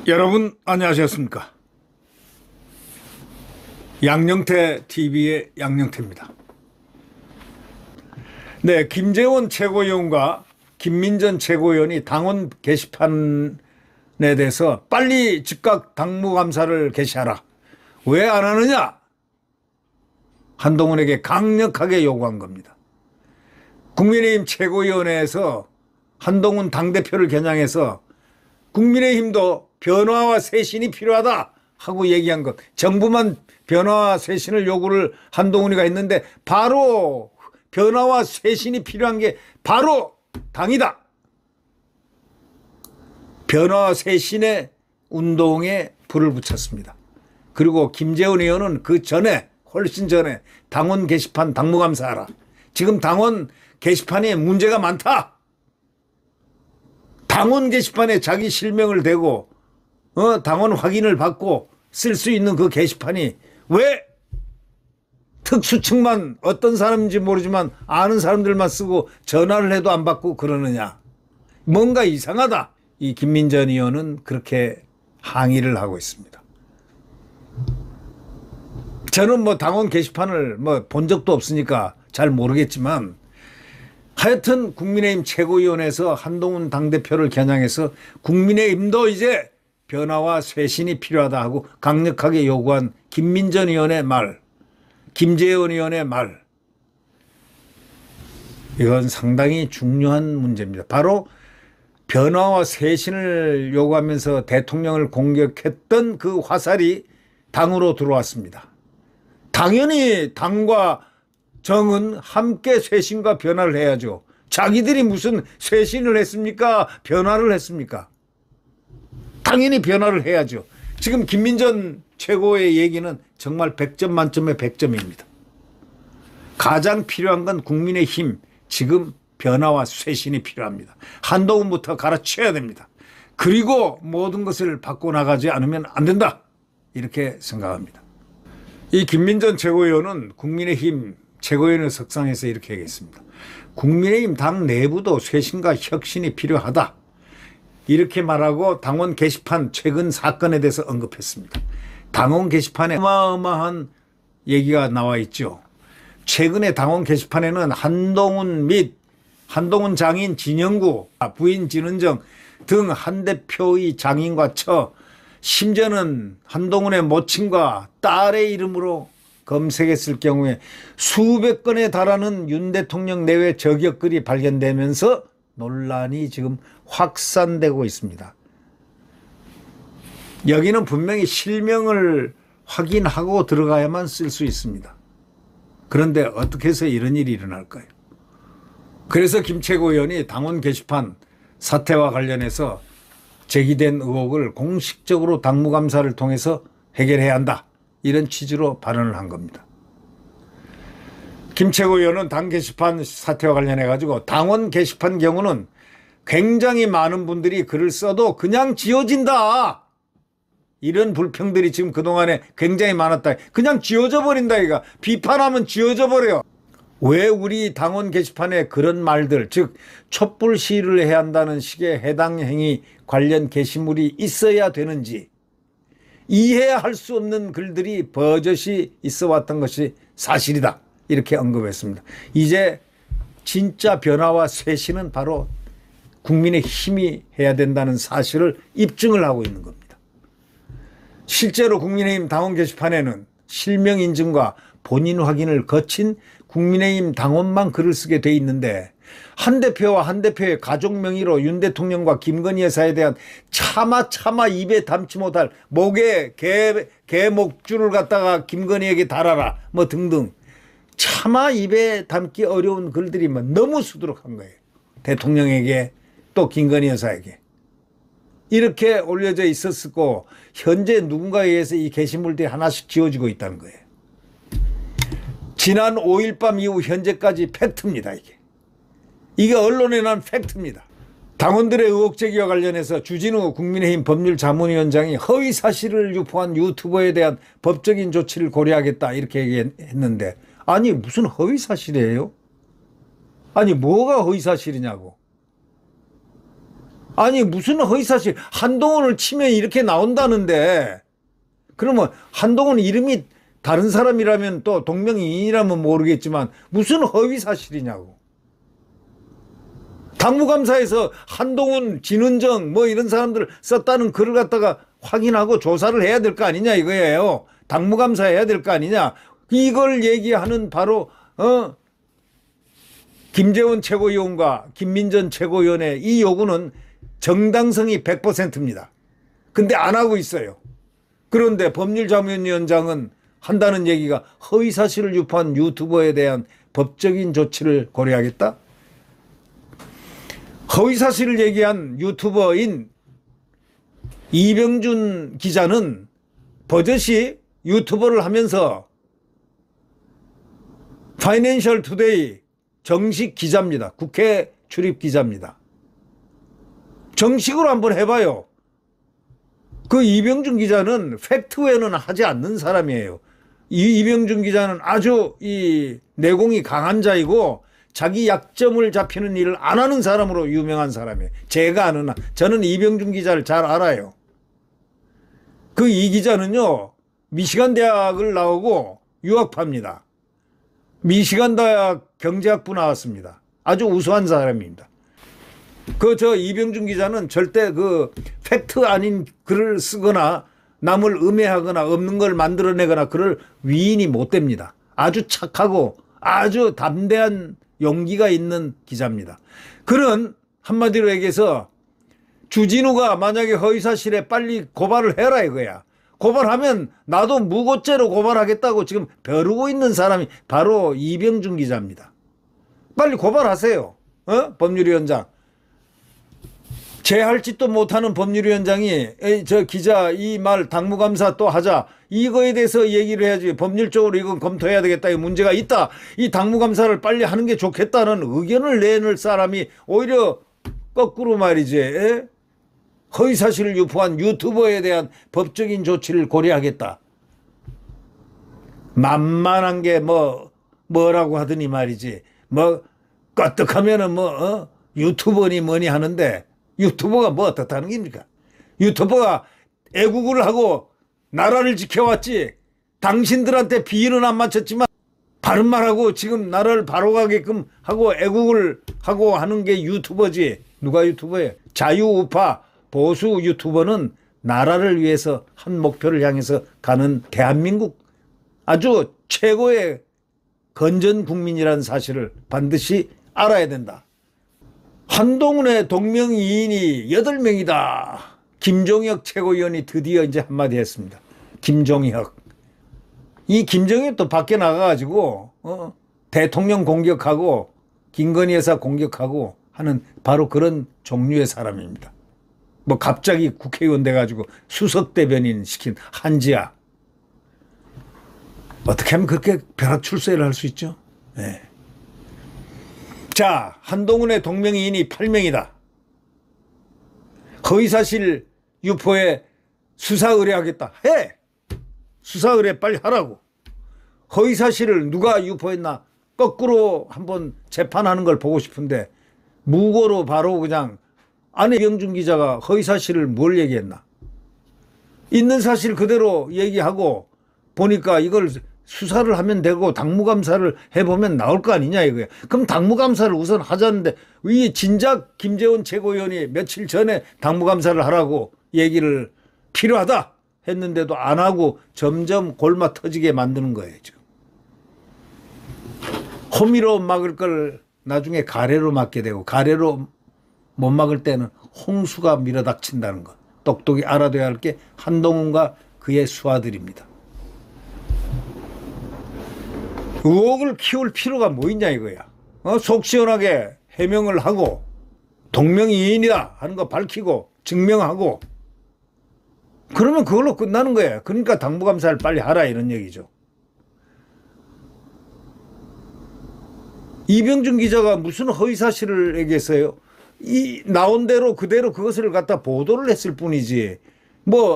여러분 안녕하셨습니까? 양영태 TV의 양영태입니다. 네, 김재원 최고위원과 김민전 최고위원이 당원 게시판에 대해서 빨리 즉각 당무감사를 개시하라. 왜 안 하느냐? 한동훈에게 강력하게 요구한 겁니다. 국민의힘 최고위원회에서 한동훈 당대표를 겨냥해서 국민의힘도 변화와 쇄신이 필요하다 하고 얘기한 것. 정부만 변화와 쇄신을 요구를 한동훈이가 했는데 바로 변화와 쇄신이 필요한 게 바로 당이다. 변화와 쇄신의 운동에 불을 붙였습니다. 그리고 김재원 의원은 그 전에 훨씬 전에 당원 게시판 당무감사하라. 지금 당원 게시판에 문제가 많다. 당원 게시판에 자기 실명을 대고 당원 확인을 받고 쓸 수 있는 그 게시판이 왜 특수층만 어떤 사람인지 모르지만 아는 사람들만 쓰고 전화를 해도 안 받고 그러느냐. 뭔가 이상하다. 이 김민전 의원은 그렇게 항의를 하고 있습니다. 저는 뭐 당원 게시판을 본 적도 없으니까 잘 모르겠지만 하여튼 국민의힘 최고위원회에서 한동훈 당대표를 겨냥해서 국민의힘도 이제 변화와 쇄신이 필요하다 하고 강력하게 요구한 김민전 의원의 말, 김재원 의원의 말, 이건 상당히 중요한 문제입니다. 바로 변화와 쇄신을 요구하면서 대통령을 공격했던 그 화살이 당으로 들어왔습니다. 당연히 당과 정은 함께 쇄신과 변화를 해야죠. 자기들이 무슨 쇄신을 했습니까? 변화를 했습니까? 당연히 변화를 해야죠. 지금 김민전 최고의 얘기는 정말 100점 만점에 100점입니다. 가장 필요한 건 국민의힘, 지금 변화와 쇄신이 필요합니다. 한동훈부터 갈아치워야 됩니다. 그리고 모든 것을 바꿔나가지 않으면 안 된다. 이렇게 생각합니다. 이 김민전 최고위원은 국민의힘 최고위원회 석상에서 이렇게 얘기했습니다. 국민의힘 당 내부도 쇄신과 혁신이 필요하다. 이렇게 말하고 당원 게시판 최근 사건에 대해서 언급했습니다. 당원 게시판에 어마어마한 얘기가 나와 있죠. 최근에 당원 게시판에는 한동훈 및 한동훈 장인 진영구, 부인 진은정 등 한 대표의 장인과 처, 심지어는 한동훈의 모친과 딸의 이름으로 검색했을 경우에 수백 건에 달하는 윤 대통령 내외 저격글이 발견되면서 논란이 지금 확산되고 있습니다. 여기는 분명히 실명을 확인하고 들어가야만 쓸 수 있습니다. 그런데 어떻게 해서 이런 일이 일어날까요? 그래서 김 최고위원이 당원 게시판 사태와 관련해서 제기된 의혹을 공식적으로 당무감사를 통해서 해결해야 한다. 이런 취지로 발언을 한 겁니다. 김 최고위원은 당 게시판 사태와 관련해 가지고 당원 게시판 경우는 굉장히 많은 분들이 글을 써도 그냥 지워진다. 이런 불평들이 지금 그동안에 굉장히 많았다. 그냥 지워져 버린다. 이거 비판하면 지워져 버려요. 왜 우리 당원 게시판에 그런 말들, 즉 촛불 시위를 해야 한다는 식의 해당 행위 관련 게시물이 있어야 되는지 이해할 수 없는 글들이 버젓이 있어 왔던 것이 사실이다. 이렇게 언급했습니다. 이제 진짜 변화와 쇄신은 바로 국민의 힘이 해야 된다는 사실을 입증을 하고 있는 겁니다. 실제로 국민의힘 당원 게시판에는 실명 인증과 본인 확인을 거친 국민의힘 당원만 글을 쓰게 돼 있는데 한 대표와 한 대표의 가족 명의로 윤 대통령과 김건희 여사에 대한 차마 입에 담지 못할 목에 개 목줄을 갖다가 김건희에게 달아라 뭐 등등 차마 입에 담기 어려운 글들이 너무 수두룩한 거예요. 대통령에게 또 김건희 여사에게. 이렇게 올려져 있었고 현재 누군가에 의해서 이 게시물들이 하나씩 지워지고 있다는 거예요. 지난 5일 밤 이후 현재까지 팩트입니다. 이게 언론에 난 팩트입니다. 당원들의 의혹 제기와 관련해서 주진우 국민의힘 법률자문위원장이 허위 사실을 유포한 유튜버에 대한 법적인 조치를 고려하겠다 이렇게 얘기했는데 아니 무슨 허위사실이에요? 아니 뭐가 허위사실이냐고. 아니 무슨 허위사실. 한동훈을 치면 이렇게 나온다는데 그러면 한동훈 이름이 다른 사람이라면 또 동명이인이라면 모르겠지만 무슨 허위사실이냐고. 당무감사에서 한동훈, 진은정 뭐 이런 사람들 썼다는 글을 갖다가 확인하고 조사를 해야 될 거 아니냐 이거예요. 당무감사 해야 될 거 아니냐. 이걸 얘기하는 바로 김재원 최고위원과 김민전 최고위원의 이 요구는 정당성이 100%입니다. 근데 안 하고 있어요. 그런데 법률자문위원장은 한다는 얘기가 허위사실을 유포한 유튜버에 대한 법적인 조치를 고려하겠다? 허위사실을 얘기한 유튜버인 이병준 기자는 버젓이 유튜버를 하면서 파이낸셜 투데이 정식 기자입니다. 국회 출입 기자입니다. 정식으로 한번 해봐요. 그 이병준 기자는 팩트 외에는 하지 않는 사람이에요. 이 이병준 기자는 아주 이 내공이 강한 자이고 자기 약점을 잡히는 일을 안 하는 사람으로 유명한 사람이에요. 제가 아는 저는 이병준 기자를 잘 알아요. 그 이 기자는요 미시간 대학을 나오고 유학파입니다. 미시간 대학 경제학부 나왔습니다. 아주 우수한 사람입니다. 저 이병준 기자는 절대 그 팩트 아닌 글을 쓰거나 남을 음해하거나 없는 걸 만들어내거나 그럴 위인이 못 됩니다. 아주 착하고 아주 담대한 용기가 있는 기자입니다. 그런 한마디로 얘기해서 주진우가 만약에 허위사실에 빨리 고발을 해라 이거야. 고발하면 나도 무고죄로 고발하겠다고 지금 벼르고 있는 사람이 바로 이병준 기자입니다. 빨리 고발하세요. 법률위원장. 제할 짓도 못하는 법률위원장이 저 기자 이 말 당무감사 또 하자. 이거에 대해서 얘기를 해야지. 법률적으로 이건 검토해야 되겠다. 이 문제가 있다. 이 당무감사를 빨리 하는 게 좋겠다는 의견을 내놓을 사람이 오히려 거꾸로 말이지. 허위사실을 유포한 유튜버에 대한 법적인 조치를 고려하겠다. 만만한 게 뭐라고 하더니 말이지. 껐떡하면은 유튜버니 뭐니 하는데 유튜버가 뭐 어떻다는 겁니까? 유튜버가 애국을 하고 나라를 지켜왔지. 당신들한테 비위는 안 맞췄지만 바른 말하고 지금 나라를 바로 가게끔 하고 애국을 하고 하는 게 유튜버지. 누가 유튜버예요? 자유우파 보수 유튜버는 나라를 위해서 한 목표를 향해서 가는 대한민국 아주 최고의 건전 국민이라는 사실을 반드시 알아야 된다. 한동훈의 동명이인이 8명이다. 김종혁 최고위원이 드디어 이제 한마디 했습니다. 김종혁. 이 김종혁도 밖에 나가가지고 대통령 공격하고 김건희 여사 공격하고 하는 바로 그런 종류의 사람입니다. 갑자기 국회의원 돼가지고 수석 대변인 시킨 한지아. 어떻게 하면 그렇게 벼락출세를 할 수 있죠? 네. 자, 한동훈의 동명이인이 8명이다. 허위사실 유포에 수사 의뢰하겠다. 해! 수사 의뢰 빨리 하라고. 허위사실을 누가 유포했나 거꾸로 한번 재판하는 걸 보고 싶은데 무고로 바로 그냥 이병준 기자가 허위사실을 뭘 얘기했나. 있는 사실 그대로 얘기하고 보니까 이걸 수사를 하면 되고 당무감사를 해보면 나올 거 아니냐 이거야. 그럼 당무감사를 우선 하자는데 이 진작 김재원 최고위원이 며칠 전에 당무감사를 하라고 얘기를 필요하다 했는데도 안 하고 점점 골마 터지게 만드는 거예요. 지금. 호미로 막을 걸 나중에 가래로 막게 되고 가래로 못 막을 때는 홍수가 밀어닥친다는 것. 똑똑히 알아둬야 할 게 한동훈과 그의 수하들입니다. 의혹을 키울 필요가 뭐 있냐 이거야. 속 시원하게 해명을 하고 동명이인이다 하는 거 밝히고 증명하고 그러면 그걸로 끝나는 거예요. 그러니까 당무감사를 빨리 하라 이런 얘기죠. 이병준 기자가 무슨 허위사실을 얘기했어요? 나온 대로 그대로 그것을 갖다 보도를 했을 뿐이지.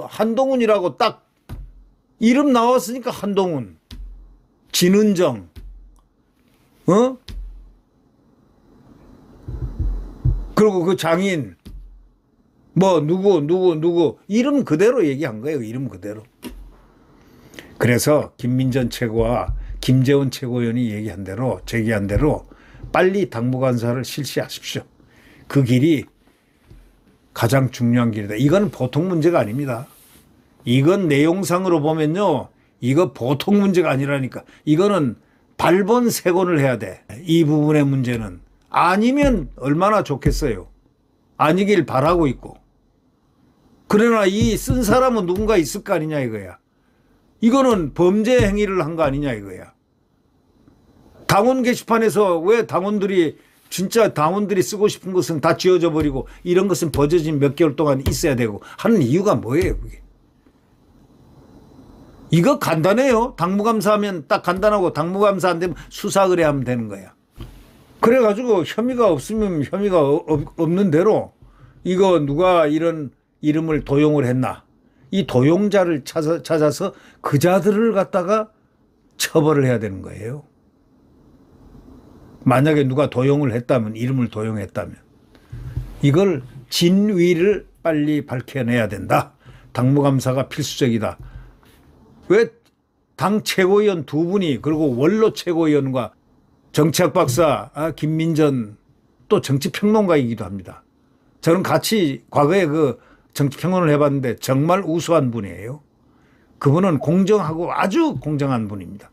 한동훈이라고 딱 이름 나왔으니까 한동훈, 진은정, 어? 그리고 그 장인 뭐 누구 이름 그대로 얘기한 거예요. 이름 그대로. 그래서 김민전 최고와 김재원 최고위원이 얘기한 대로 제기한 대로 빨리 당무감사를 실시하십시오. 그 길이 가장 중요한 길이다. 이건 보통 문제가 아닙니다. 이건 내용상으로 보면요. 이거 보통 문제가 아니라니까. 이거는 발본색원을 해야 돼. 이 부분의 문제는. 아니면 얼마나 좋겠어요. 아니길 바라고 있고. 그러나 이 쓴 사람은 누군가 있을 거 아니냐 이거야. 이거는 범죄 행위를 한 거 아니냐 이거야. 당원 게시판에서 왜 진짜 당원들이 쓰고 싶은 것은 다 지워져 버리고 이런 것은 버져진 몇 개월 동안 있어야 되고 하는 이유가 뭐예요 그게. 이거 간단해요. 당무감사하면 딱 간단하고 당무감사 안 되면 수사 의뢰하면 되는 거야. 그래가지고 혐의가 없으면 혐의가 없는 대로 이거 누가 이런 이름을 도용을 했나. 이 도용자를 찾아서 그 자들을 갖다가 처벌을 해야 되는 거예요. 만약에 누가 도용을 했다면, 이름을 도용했다면 이걸 진위를 빨리 밝혀내야 된다. 당무감사가 필수적이다. 왜 당 최고위원 두 분이 그리고 원로 최고위원과 정치학 박사 김민전 또 정치평론가이기도 합니다. 저는 같이 과거에 그 정치평론을 해봤는데 정말 우수한 분이에요. 그분은 공정하고 아주 공정한 분입니다.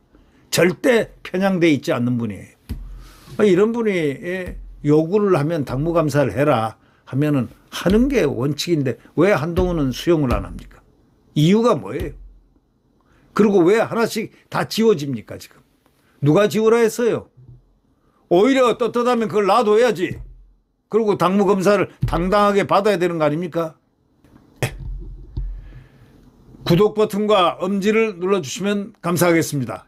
절대 편향되어 있지 않는 분이에요. 이런 분이 요구를 하면 당무감사를 해라 하면은 하는 게 원칙인데 왜 한동훈은 수용을 안 합니까? 이유가 뭐예요? 그리고 왜 하나씩 다 지워집니까 지금? 누가 지우라 했어요? 오히려 떳떳하면 그걸 놔둬야지. 그리고 당무검사를 당당하게 받아야 되는 거 아닙니까? 구독 버튼과 엄지를 눌러주시면 감사하겠습니다.